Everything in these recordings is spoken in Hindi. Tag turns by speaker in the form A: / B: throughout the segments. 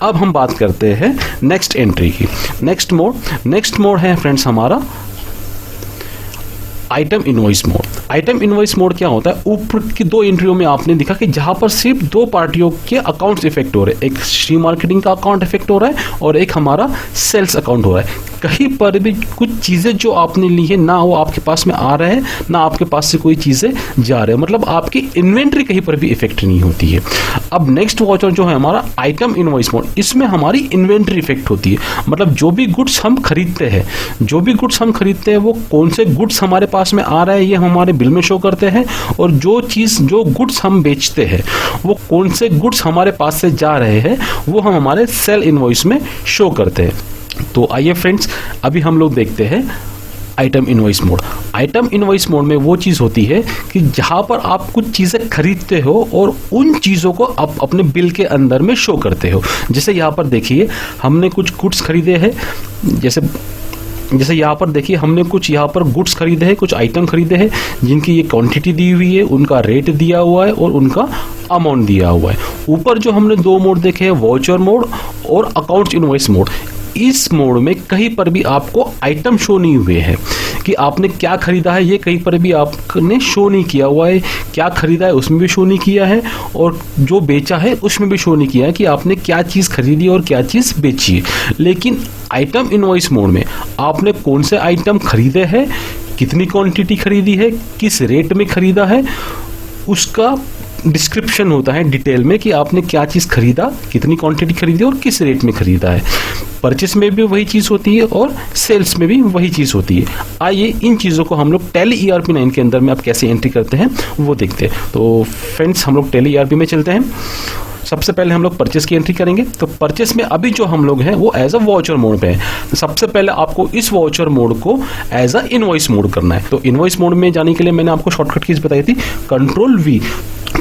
A: अब हम बात करते हैं नेक्स्ट एंट्री की। नेक्स्ट मोड है फ्रेंड्स हमारा item invoice mode. Item invoice mode क्या होता है, ऊपर की दो एंट्रियों में आपने देखा कि जहां पर सिर्फ दो पार्टियों के अकाउंट्स इफेक्ट हो रहे हैं, एक श्री मार्केटिंग का अकाउंट इफेक्ट हो रहा है और एक हमारा सेल्स अकाउंट हो रहा है। कहीं पर भी कुछ चीजें जो आपने ली है ना वो आपके पास में आ रहे हैं ना आपके पास से कोई चीजें जा रहे हैं, मतलब आपकी इन्वेंट्री कहीं पर भी इफेक्ट नहीं होती है। अब नेक्स्ट वाउचर जो है हमारा आइटम इनवॉइस मोड, इसमें हमारी इन्वेंट्री इफेक्ट होती है, मतलब जो भी गुड्स हम खरीदते हैं वो कौन से गुड्स हमारे पास में आ रहे हैं ये हमारे बिल में शो करते हैं, और जो गुड्स हम बेचते हैं वो कौन से गुड्स हमारे पास से जा रहे हैं वो हम हमारे सेल इनवॉइस में शो करते हैं। तो आइए फ्रेंड्स अभी हम लोग देखते हैं item invoice mode. Item invoice mode में वो चीज़ होती है कि जहां पर आप कुछ चीज़ें खरीदते हो और उन चीज़ों को आप अपने बिल के अंदर में शो करते हो। जैसे यहाँ पर देखिए हमने कुछ गुड्स खरीदे हैं, जैसे यहाँ पर देखिए हमने कुछ यहाँ पर गुड्स खरीदे हैं, कुछ आइटम खरीदे हैं जिनकी ये क्वांटिटी दी हुई है, उनका रेट दिया हुआ है और उनका अमाउंट दिया हुआ है। ऊपर जो हमने दो मोड देखे हैं, वाउचर मोड और अकाउंट्स इनवॉइस मोड, इस मोड में कहीं पर भी आपको आइटम शो नहीं हुए हैं कि आपने क्या खरीदा है, ये कहीं पर भी आपने शो नहीं किया हुआ है। क्या खरीदा है उसमें भी शो नहीं किया है और जो बेचा है उसमें भी शो नहीं किया है कि आपने क्या चीज़ खरीदी और क्या चीज़ बेची है। लेकिन आइटम इनवॉइस मोड में आपने कौन से आइटम खरीदे हैं, कितनी क्वांटिटी खरीदी है, किस रेट में खरीदा है, उसका डिस्क्रिप्शन होता है डिटेल में कि आपने क्या चीज़ खरीदा, कितनी क्वांटिटी खरीदी और किस रेट में खरीदा है। परचेस में भी वही चीज़ होती है और सेल्स में भी वही चीज़ होती है। आइए इन चीज़ों को हम लोग टैली ERP 9 के अंदर में आप कैसे एंट्री करते हैं वो देखते हैं। तो फ्रेंड्स हम लोग टैली ERP में चलते हैं। सबसे पहले हम लोग परचेस की एंट्री करेंगे। तो परचेस में अभी जो हम लोग हैं वो एज अ वाउचर मोड पे है। तो सबसे पहले आपको इस वाउचर मोड को एज अ इनवॉइस मोड करना है। तो इनवॉइस मोड में जाने के लिए मैंने आपको शॉर्टकट कीज बताई थी, Ctrl+V।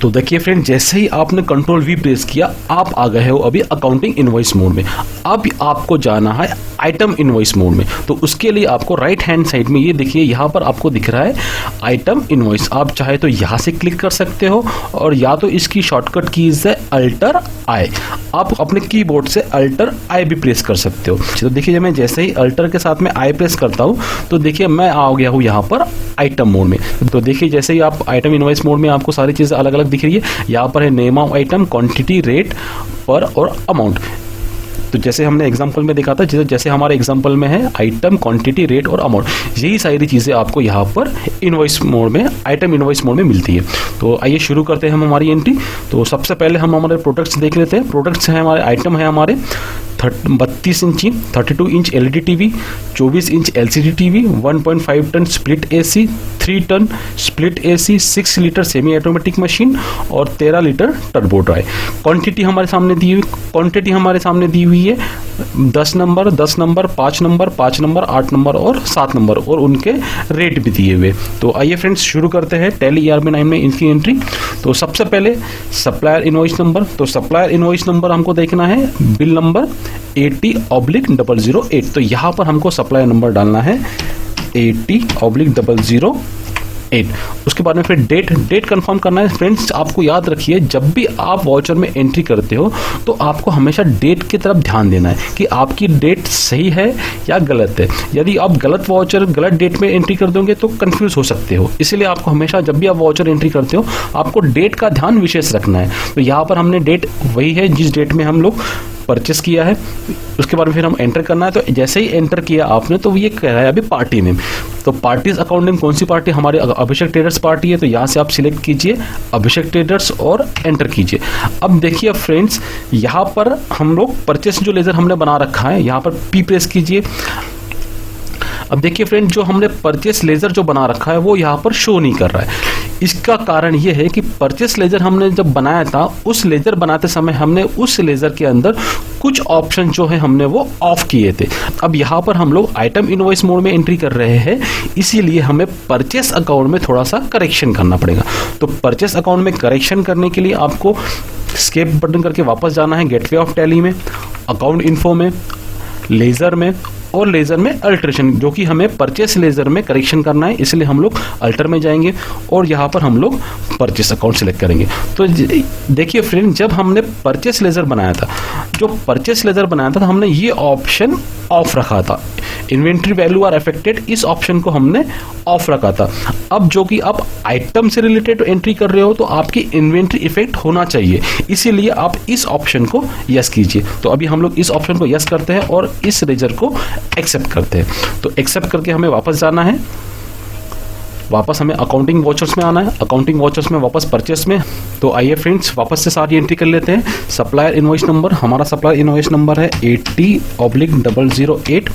A: तो देखिए फ्रेंड जैसे ही आपने Ctrl+V प्रेस किया आप आ गए हो अभी अकाउंटिंग इनवॉइस मोड में। अब आपको जाना है आइटम इनवॉइस मोड में। तो उसके लिए आपको राइट हैंड साइड में ये देखिए यहाँ पर आपको दिख रहा है आइटम इनवॉइस। आप चाहे तो यहाँ से क्लिक कर सकते हो और या तो इसकी शॉर्टकट कीज है Alt+I। आप अपने कीबोर्ड से Alt+I भी प्रेस कर सकते हो। तो देखिए मैं जैसे ही Alt के साथ में I प्रेस करता हूँ तो देखिए मैं आ गया हूँ यहाँ पर आइटम मोड में। तो देखिए जैसे ही आप आइटम इनवॉइस मोड में आपको सारी चीज़ें अलग अलग दिख रही है। यहाँ पर है name of item, quantity, rate पर और अमाउंट। तो जैसे हमने एग्जांपल में देखा था, जैसे हमारे एग्जांपल में है आइटम, क्वांटिटी, रेट और अमाउंट, यही सारी चीज़ें आपको यहाँ पर इनवॉइस मोड में, आइटम इनवॉइस मोड में मिलती है। तो आइए शुरू करते हैं हम हमारी एंट्री। तो सबसे पहले हम हमारे प्रोडक्ट्स देख लेते हैं। प्रोडक्ट्स हैं हमारे, आइटम है हमारे 32 इंची 32 inch LED TV, 24 inch LCD TV, 1.5 ton split AC, 3 ton split AC, 6 litre semi automatic machine और 13 लीटर टर्बो ड्राई। क्वांटिटी हमारे सामने दी हुई है 10 number, 10 number, 5 number, 5 number, 8 number और 7 नंबर और उनके रेट भी दिए हुए। तो आइए फ्रेंड्स शुरू करते हैं टैली ERP 9 में इनकी एंट्री। तो सबसे पहले सप्लायर इनवॉइस नंबर। तो सप्लायर इनवॉइस नंबर हमको देखना है बिल नंबर 80/008। तो यहाँ पर हमको सप्लायर नंबर डालना है 80/008। उसके बाद में फिर डेट कंफर्म करना है। फ्रेंड्स आपको याद रखिए जब भी आप वाउचर में एंट्री करते हो तो आपको हमेशा डेट की तरफ ध्यान देना है कि आपकी डेट सही है या गलत है। यदि आप गलत वाउचर गलत डेट में एंट्री कर दोगे तो कंफ्यूज हो सकते हो। इसलिए आपको हमेशा जब भी आप वाउचर एंट्री करते हो आपको डेट का ध्यान विशेष रखना है। तो यहाँ पर हमने डेट वही है जिस डेट में हम लोग परचेस किया है। उसके बाद फिर हम एंटर करना है। तो जैसे ही एंटर किया आपने तो ये कह रहा है अभी पार्टी नेम। तो पार्टीज अकाउंट नेम कौन सी पार्टी, हमारे अभिषेक ट्रेडर्स पार्टी है। तो यहाँ से आप सिलेक्ट कीजिए अभिषेक ट्रेडर्स और एंटर कीजिए। अब देखिए फ्रेंड्स यहाँ पर हम लोग परचेस जो लेजर हमने बना रखा है यहाँ पर P प्रेस कीजिए। अब देखिए फ्रेंड जो हमने परचेस लेजर जो बना रखा है वो यहाँ पर शो नहीं कर रहा है। इसका कारण ये है कि परचेस लेजर हमने जब बनाया था उस लेजर बनाते समय हमने उस लेजर के अंदर कुछ ऑप्शन जो है हमने वो ऑफ किए थे। अब यहाँ पर हम लोग आइटम इनवॉइस मोड में एंट्री कर रहे हैं, इसीलिए हमें परचेस अकाउंट में थोड़ा सा करेक्शन करना पड़ेगा। तो परचेस अकाउंट में करेक्शन करने के लिए आपको एस्केप बटन करके वापस जाना है गेटवे ऑफ टैली में, अकाउंट इन्फो में, लेजर में और लेजर में अल्टरेशन, जो कि हमें परचेस लेजर में करेक्शन करना है, इसलिए हम लोग अल्टर में जाएंगे और यहाँ पर हम लोग परचेस अकाउंट सिलेक्ट करेंगे। तो देखिए फ्रेंड, जब हमने परचेस लेजर बनाया था, जो परचेस लेजर बनाया था, हमने ये ऑप्शन ऑफ रखा था, इन्वेंट्री वैल्यू आर अफेक्टेड, इस ऑप्शन को हमने ऑफ रखा था। अब जो कि आप आइटम से रिलेटेड एंट्री कर रहे हो तो आपकी इन्वेंट्री इफेक्ट होना चाहिए, इसीलिए आप इस ऑप्शन को यस कीजिए। तो अभी हम लोग इस ऑप्शन को यस करते हैं और इस लेजर को एक्सेप्ट करते हैं। तो एक्सेप्ट करके हमें वापस जाना है, वापस हमें अकाउंटिंग वॉचर्स में आना है, अकाउंटिंग वॉचर्स में वापस परचेस में। तो आइए फ्रेंड्स, वापस से सारी एंट्री कर लेते हैं। सप्लायर इनवॉइस नंबर, हमारा सप्लायर इनवॉइस नंबर है 80/008,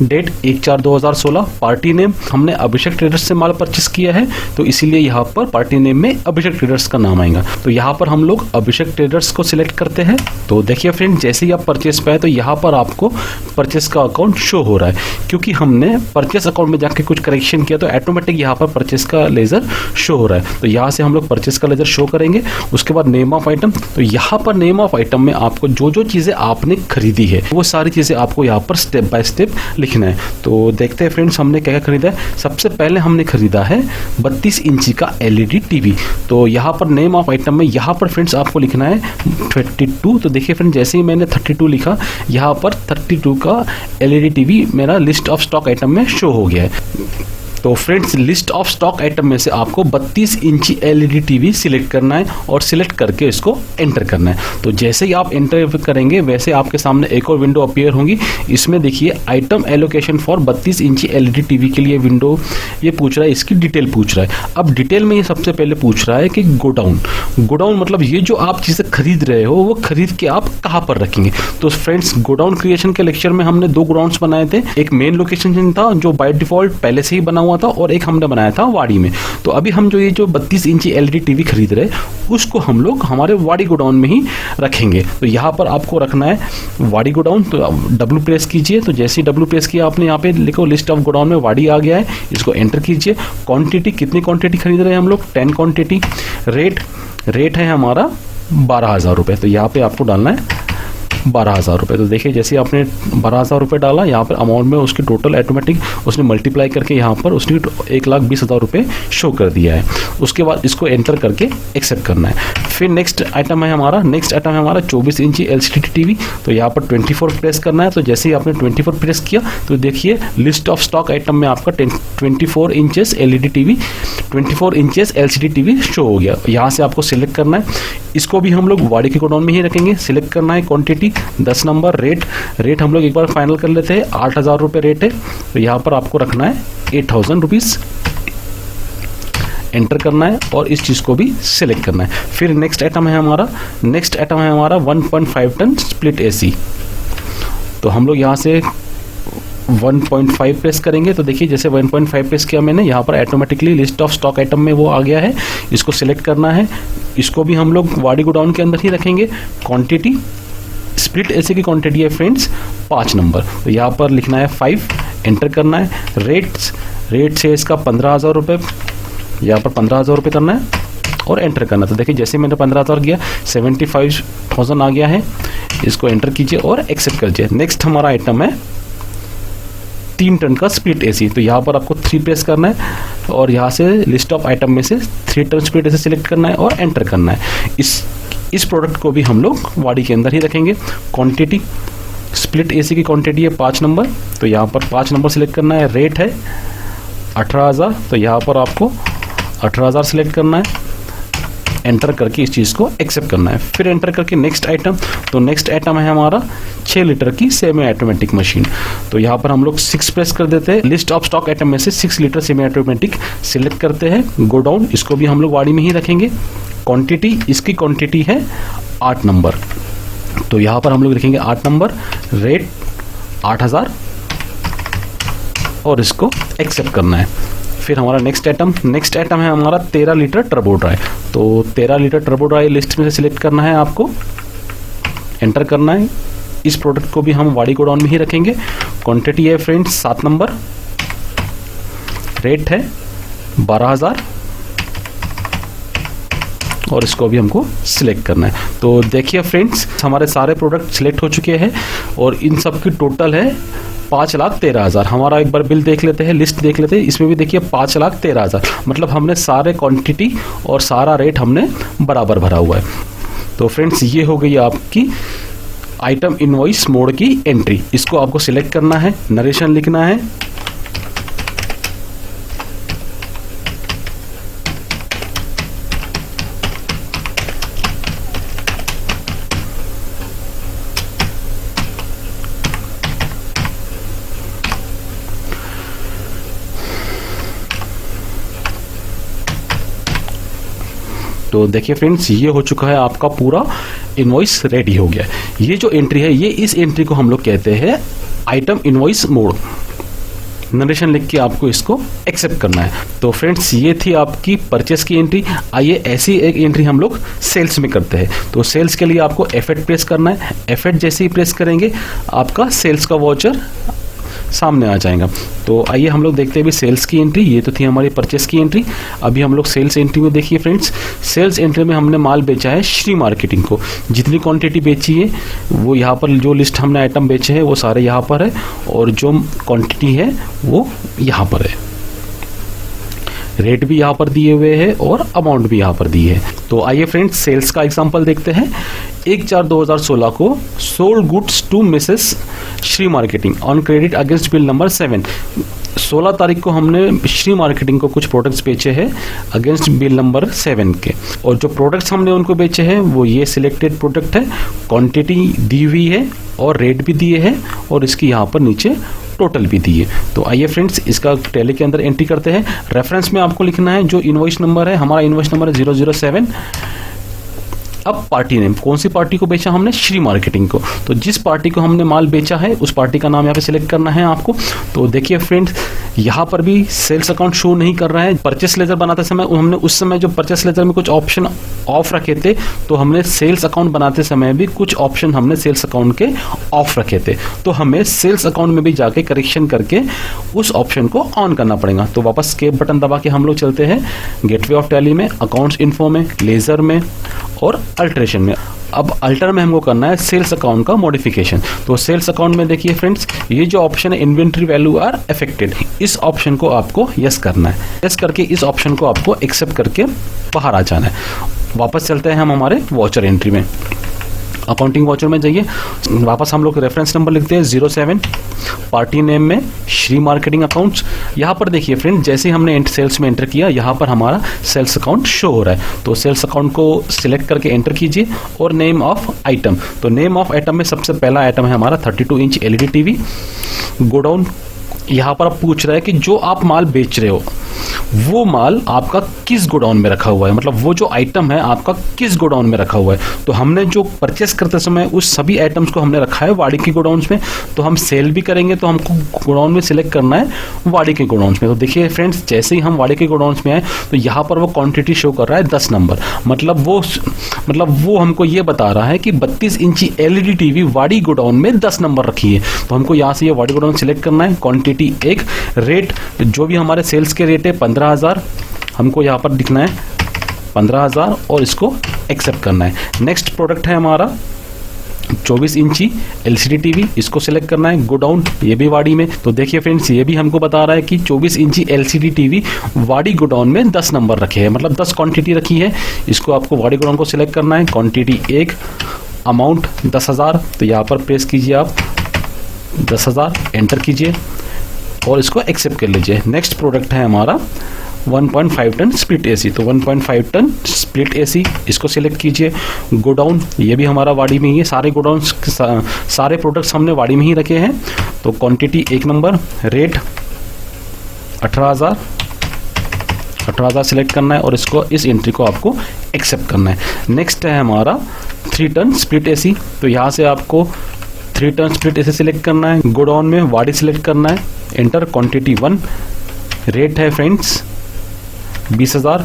A: डेट 1/4/2016। पार्टी नेम हमने अभिषेक ट्रेडर्स से माल परचेस किया है, तो इसीलिए यहाँ पर पार्टी नेम में अभिषेक ट्रेडर्स का नाम आएगा। तो यहाँ पर हम लोग अभिषेक ट्रेडर्स को सिलेक्ट करते हैं। तो देखिए फ्रेंड, जैसे ही आप परचेस पे आए तो यहाँ पर आपको परचेस का अकाउंट शो हो रहा है, क्योंकि हमने परचेस अकाउंट में जाके कुछ करेक्शन किया तो ऑटोमेटिक यहाँ पर परचेस का लेजर शो हो रहा है। तो यहाँ से हम लोग परचेस का लेजर शो करेंगे। उसके बाद नेम ऑफ आइटम, तो यहाँ पर नेम ऑफ आइटम में आपको जो जो चीज़ें आपने खरीदी है वो सारी चीज़ें आपको यहाँ पर स्टेप बाय स्टेप लिखना है। तो देखते हैं फ्रेंड्स, हमने क्या क्या खरीदा है। सबसे पहले हमने खरीदा है 32 इंची का एलईडी टीवी। तो यहाँ पर नेम ऑफ आइटम में यहाँ पर फ्रेंड्स आपको लिखना है 32। तो देखिए फ्रेंड्स, जैसे ही मैंने 32 लिखा, यहाँ पर 32 का एलईडी टीवी मेरा लिस्ट ऑफ स्टॉक आइटम में शो हो गया है। तो friends, list of stock item में से आपको 32 इंची एलईडी टीवी सिलेक्ट करना है और सिलेक्ट करके इसको एंटर करना है। तो जैसे ही आप एंटर करेंगे वैसे आपके सामने एक और विंडो अपीयर होगी। इसमें देखिए आइटम एलोकेशन फॉर 32 इंची एलईडी टीवी के लिए विंडो ये पूछ रहा है, इसकी डिटेल पूछ रहा है। अब डिटेल में ये सबसे पहले पूछ रहा है कि गोडाउन, गोडाउन मतलब ये जो आप चीज़ें खरीद रहे हो वो खरीद के आप कहाँ पर रखेंगे। तो फ्रेंड्स, गोडाउन क्रिएशन के लेक्चर में हमने 2 गोडाउन्स बनाए थे। एक मेन लोकेशन था जो बाय डिफॉल्ट पहले से ही बना हुआ था, और एक हमने बनाया था वाड़ी में। तो अभी हम जो ये जो 32 इंची एलईडी टीवी खरीद रहे उसको हम लोग हमारे वाड़ी गोडाउन में ही रखेंगे। तो यहाँ पर आपको रखना है वाड़ी गोडाउन। तो डब्ल्यू प्रेस कीजिए। तो जैसे ही डब्ल्यू प्रेस किया आपने यहाँ पे लिखो लिस्ट ऑफ गोडाउन में वाड़ी आ गया है, इसको एंटर कीजिए। क्वांटिटी, कितनी क्वांटिटी खरीद रहे हैं हम लोग, 10 क्वांटिटी। रेट है हमारा 12,000 रुपये। तो यहाँ पे आपको डालना है 12,000 रुपये। तो देखिए जैसे आपने 12,000 रुपये डाला, यहाँ पर अमाउंट में उसकी टोटल ऑटोमेटिक उसने मल्टीप्लाई करके यहाँ पर उसने 1,20,000 रुपये शो कर दिया है। उसके बाद इसको एंटर करके एक्सेप्ट करना है। फिर नेक्स्ट आइटम है हमारा 24 इंची एलसीडी टीवी। तो यहाँ पर 24 प्रेस करना है। तो जैसे ही आपने 24 प्रेस किया तो देखिए लिस्ट ऑफ स्टॉक आइटम में आपका 24 inches LED TV, 24 inches LCD TV show हो गया। यहाँ से आपको सिलेक्ट करना है। इसको भी हम लोग वाड़ी के गोडाउन में ही रखेंगे। सिलेक्ट करना है क्वांटिटी 10 नंबर। रेट हम लोग एक बार फाइनल कर लेते हैं, 8,000 रुपये रेट है। तो यहाँ पर आपको रखना है 8,000 रुपीज़, एंटर करना है और इस चीज़ को भी सिलेक्ट करना है। फिर नेक्स्ट आइटम है हमारा 1.5 टन स्प्लिट एसी। तो हम लोग यहाँ से 1.5 प्रेस करेंगे। तो देखिए जैसे 1.5 प्रेस किया मैंने, यहाँ पर automatically list of stock item में वो आ गया है। इसको सिलेक्ट करना है। इसको भी हम लोग वाड़ी गोडाउन के अंदर ही रखेंगे। क्वांटिटी, स्प्लिट एसी की क्वांटिटी है फ्रेंड्स 5 नंबर। तो यहाँ पर लिखना है 5, एंटर करना है। रेट से इसका 15,000 रुपये, यहाँ पर 15,000 रुपये करना है और एंटर करना। तो देखिए जैसे मैंने 15,000 किया 75,000 आ गया है। इसको एंटर कीजिए और एक्सेप्ट कीजिए। नेक्स्ट हमारा आइटम है 3 टन का स्प्लिट एसी। तो यहाँ पर आपको 3 प्रेस करना है और यहाँ से लिस्ट ऑफ आइटम में से 3 टन स्प्लिट एसी सिलेक्ट करना है और एंटर करना है। इस प्रोडक्ट को भी हम लोग वाड़ी के अंदर ही रखेंगे। क्वांटिटी, स्प्लिट एसी की क्वांटिटी है 5 नंबर। तो यहाँ पर 5 नंबर सिलेक्ट करना है। रेट है 18,000। तो यहाँ पर आपको 18,000 सिलेक्ट करना है, एंटर करके इस चीज़ को एक्सेप्ट करना है। फिर एंटर करके नेक्स्ट आइटम। तो नेक्स्ट आइटम है हमारा 6 लीटर की सेमी ऑटोमेटिक मशीन। तो यहाँ पर हम लोग 6 प्रेस कर देते हैं। लिस्ट ऑफ स्टॉक आइटम में से 6 लीटर सेमी ऑटोमेटिक सिलेक्ट करते हैं। गोडाउन, इसको भी हम लोग वाड़ी में ही रखेंगे। क्वांटिटी, इसकी क्वांटिटी है 8 नंबर। तो यहाँ पर हम लोग लिखेंगे 8 नंबर। रेट 8,000 और इसको एक्सेप्ट करना है। फिर हमारा नेक्स्ट आइटम है हमारा 13 लीटर टर्बो ड्राई। तो 13 लीटर टर्बो ड्राई लिस्ट में से सिलेक्ट करना है आपको, एंटर करना है। इस प्रोडक्ट को भी हम वाड़ी गोडाउन में ही रखेंगे। क्वांटिटी है फ्रेंड्स 7 नंबर। रेट है 12,000 और इसको भी हमको सिलेक्ट करना है। तो देखिए फ्रेंड्स, हमारे सारे प्रोडक्ट सिलेक्ट हो चुके हैं और इन सब की टोटल है 5,13,000। हमारा एक बार बिल देख लेते हैं, लिस्ट देख लेते हैं, इसमें भी देखिए 5,13,000, मतलब हमने सारे क्वांटिटी और सारा रेट हमने बराबर भरा हुआ है। तो फ्रेंड्स ये हो गई आपकी आइटम इनवॉइस मोड की एंट्री। इसको आपको सिलेक्ट करना है, नरेशन लिखना है, तो देखिए फ्रेंड्स ये हो चुका है आपका पूरा इनवॉइस रेडी हो गया। ये जो एंट्री है, ये इस एंट्री को हम लोग कहते हैं आइटम इनवॉइस मोड। नरेशन लिख के आपको इसको एक्सेप्ट करना है। तो फ्रेंड्स ये थी आपकी परचेस की एंट्री। आइए ऐसी एक एंट्री हम लोग सेल्स में करते हैं। तो सेल्स के लिए आपको F8 प्रेस करना है। F8 जैसे ही प्रेस करेंगे आपका सेल्स का वाउचर सामने आ जाएगा। तो आइए हम लोग देखते हैं अभी सेल्स की एंट्री। ये तो थी हमारी परचेस की एंट्री। अभी हम लोग सेल्स एंट्री में देखिए फ्रेंड्स, सेल्स एंट्री में हमने माल बेचा है श्री मार्केटिंग को। जितनी क्वांटिटी बेची है वो यहाँ पर, जो लिस्ट हमने आइटम बेचे हैं वो सारे यहाँ पर है, और जो क्वांटिटी है वो यहाँ पर है। रेट भी यहाँ पर दिए हुए हैं और अमाउंट भी यहाँ पर दी है। तो आइए फ्रेंड्स सेल्स का एग्जांपल देखते हैं। 1/4/2016 को sold goods to Mrs Shri marketing on credit against bill number 7। 16 तारीख को हमने श्री मार्केटिंग को कुछ प्रोडक्ट्स बेचे हैं अगेंस्ट बिल नंबर 7 के, और जो प्रोडक्ट्स हमने उनको बेचे हैं वो ये सिलेक्टेड प्रोडक्ट है, क्वांटिटी दी हुई है और रेट भी दिए हैं, और इसकी यहाँ पर नीचे टोटल भी दिए। तो आइए फ्रेंड्स इसका टैली के अंदर एंट्री करते हैं। रेफरेंस में आपको लिखना है जो इनवॉइस नंबर है, हमारा इनवॉइस नंबर है 007। अब पार्टी नेम, कौन सी पार्टी को बेचा हमने? श्री मार्केटिंग को। तो जिस पार्टी को हमने माल बेचा है उस पार्टी का नाम यहाँ पे सिलेक्ट करना है आपको। तो देखिए फ्रेंड्स यहाँ पर भी सेल्स अकाउंट शो नहीं कर रहा है। परचेस लेजर बनाते समय हमने उस समय जो परचेस लेजर में कुछ ऑप्शन ऑफ रखे थे, तो हमने सेल्स अकाउंट बनाते समय भी कुछ ऑप्शन हमने सेल्स अकाउंट के ऑफ रखे थे। तो हमें सेल्स अकाउंट में भी जाके करेक्शन करके उस ऑप्शन को ऑन करना पड़ेगा। तो वापस स्केप बटन दबा के हम लोग चलते हैं गेटवे ऑफ टैली में, अकाउंट्स इन्फो में, लेजर में और अल्टरेशन में। अब अल्टर में हमको करना है सेल्स अकाउंट का मॉडिफिकेशन। तो सेल्स अकाउंट में देखिए फ्रेंड्स ये जो ऑप्शन है इन्वेंट्री वैल्यू आर अफेक्टेड, इस ऑप्शन को आपको यस करना है। यस करके इस ऑप्शन को आपको एक्सेप्ट करके बाहर आ जाना है। वापस चलते हैं हम हमारे वॉचर एंट्री में। अकाउंटिंग वाउचर में जाइए, वापस हम लोग रेफरेंस नंबर लिखते हैं 07, पार्टी नेम में श्री मार्केटिंग अकाउंट्स। यहाँ पर देखिए फ्रेंड जैसे ही हमने सेल्स में एंटर किया यहाँ पर हमारा सेल्स अकाउंट शो हो रहा है। तो सेल्स अकाउंट को सिलेक्ट करके एंटर कीजिए और नेम ऑफ आइटम। तो नेम ऑफ आइटम में सबसे पहला आइटम है हमारा 32 इंच LED टीवी। गोडाउन यहाँ पर आप पूछ रहा है कि जो आप माल बेच रहे हो वो माल आपका किस गोडाउन में रखा हुआ है, मतलब वो जो आइटम है आपका किस गोडाउन में रखा हुआ है। तो हमने जो परचेस करते समय उस सभी आइटम्स को हमने रखा है वाड़ी के गोडाउन्स में। तो हम सेल भी करेंगे तो हमको गोडाउन में सिलेक्ट करना है वाड़ी के गोडाउन्स में। तो देखिए फ्रेंड्स जैसे ही हम वाड़ी के गोडाउन्स में आए तो यहाँ पर वो क्वान्टिटी शो कर रहा है 10 नंबर। मतलब वो हमको ये बता रहा है कि 32 इंची LED टीवी वाड़ी गोडाउन में 10 नंबर रखी है। तो हमको यहाँ से ये वाड़ी गोडाउन सिलेक्ट करना है। क्वान्टिटी 1, रेट जो भी हमारे सेल्स के रेट है 15,000, हमको यहाँ पर दिखना है 15,000 और इसको एक्सेप्ट करना है। नेक्स्ट प्रोडक्ट है हमारा 24 इंची LCD टीवी, इसको सिलेक्ट करना है। गोडाउन ये भी वाड़ी में। तो देखिए फ्रेंड्स ये भी हमको बता रहा है कि 24 इंची LCD टीवी वाड़ी गोडाउन में 10 नंबर रखे हैं, मतलब 10 क्वांटिटी रखी है। इसको आपको वाड़ी गोडाउन को सिलेक्ट करना है। क्वांटिटी 1, अमाउंट 10,000, तो यहाँ पर प्रेस कीजिए आप 10,000, एंटर कीजिए और इसको एक्सेप्ट कर लीजिए। नेक्स्ट प्रोडक्ट है हमारा 1.5 टन स्प्लिट AC। तो 1.5 टन स्प्लिट AC इसको सिलेक्ट कीजिए। गोडाउन ये भी हमारा वाड़ी में ही है। सारे गोडाउन सारे प्रोडक्ट्स हमने वाड़ी में ही रखे हैं। तो क्वांटिटी 1 नंबर, रेट 18,000 सिलेक्ट करना है और इसको इस एंट्री को आपको एक्सेप्ट करना है। नेक्स्ट है हमारा 3 टन स्प्लिट AC। तो यहाँ से आपको 3 टन स्प्लिट AC सिलेक्ट करना है। गोडाउन में वाड़ी सिलेक्ट करना है, एंटर। क्वांटिटी 1, रेट है फ्रेंड्स 20,000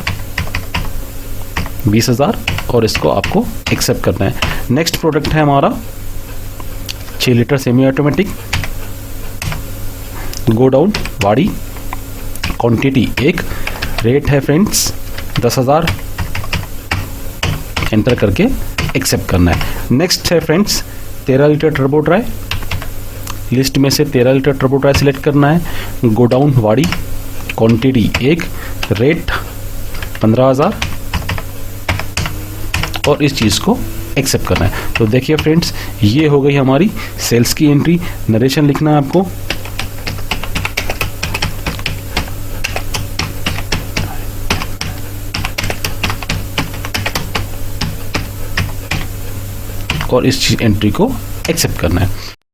A: और इसको आपको एक्सेप्ट करना है। नेक्स्ट प्रोडक्ट है हमारा 6 लीटर सेमी ऑटोमेटिक। गोडाउन वाड़ी, क्वांटिटी 1, रेट है फ्रेंड्स 10,000, एंटर करके एक्सेप्ट करना है। नेक्स्ट है friends 13 litre turbo dry, list में से 13 लीटर टर्बो ट्राई सिलेक्ट करना है, गोडाउन वाड़ी, क्वांटिटी 1, रेट 15,000 और इस चीज़ को एक्सेप्ट करना है। तो देखिए फ्रेंड्स, ये हो गई हमारी सेल्स की एंट्री। नरेशन लिखना है आपको, और इस एंट्री को एक्सेप्ट करना है।